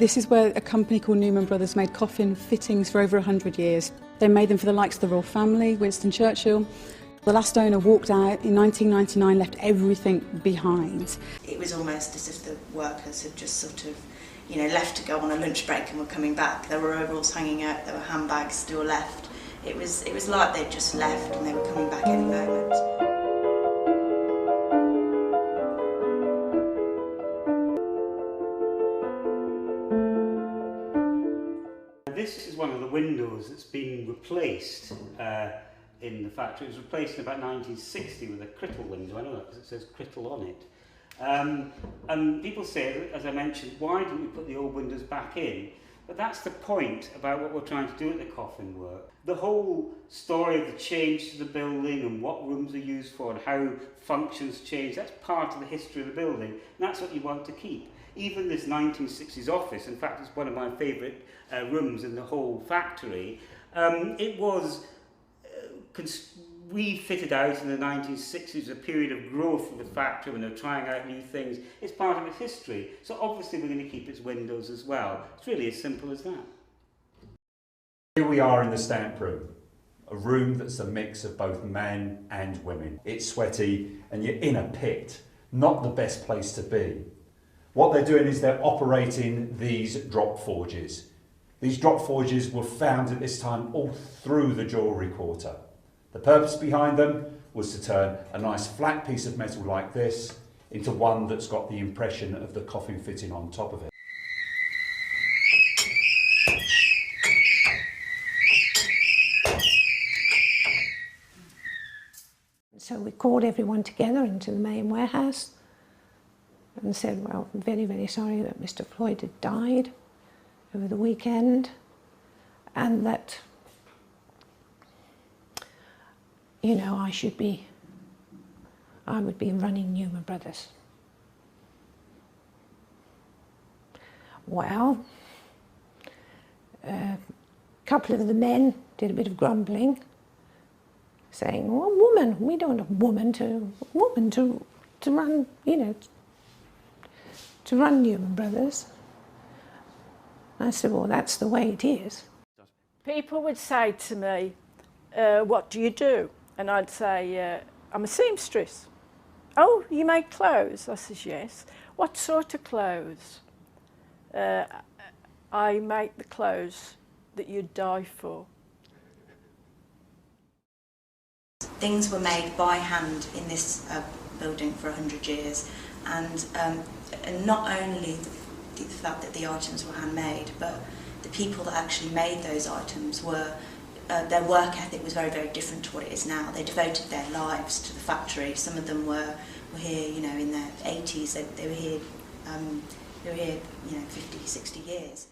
This is where a company called Newman Brothers made coffin fittings for over 100 years. They made them for the likes of the royal family, Winston Churchill. The last owner walked out in 1999, left everything behind. It was almost as if the workers had just sort of, left to go on a lunch break and were coming back. There were overalls hanging out, there were handbags still left. It was like they'd just left and they were coming back any moment. This is one of the windows that's been replaced in the factory. It was replaced in about 1960 with a Crittall window. I know that because it says Crittall on it. And people say, as I mentioned, why didn't we put the old windows back in? But that's the point about what we're trying to do at the coffin work. The whole story of the change to the building and what rooms are used for and how functions change, that's part of the history of the building, and that's what you want to keep. Even this 1960s office, in fact it's one of my favourite rooms in the whole factory, it was refitted out in the 1960s, a period of growth for the factory when they're trying out new things. It's part of its history, so obviously we're going to keep its windows as well. It's really as simple as that. Here we are in the stamp room, a room that's a mix of both men and women. It's sweaty and you're in a pit, not the best place to be. What they're doing is they're operating these drop forges. These drop forges were found at this time all through the jewellery quarter. The purpose behind them was to turn a nice flat piece of metal like this into one that's got the impression of the coffin fitting on top of it. So we called everyone together into the main warehouse and said, well, I'm very, very sorry that Mr. Floyd had died over the weekend, and that, I would be running Newman Brothers. Well, a couple of the men did a bit of grumbling, saying, well, woman, we don't want a woman to run, to run Newman Brothers. I said, well, that's the way it is. People would say to me, what do you do? And I'd say, I'm a seamstress. Oh, you make clothes? I says, yes. What sort of clothes? I make the clothes that you'd die for. Things were made by hand in this building for 100 years, and not only the fact that the items were handmade, but the people that actually made those items were, their work ethic was very, very different to what it is now. They devoted their lives to the factory. Some of them were here, in their 80s. They were here, 50, 60 years.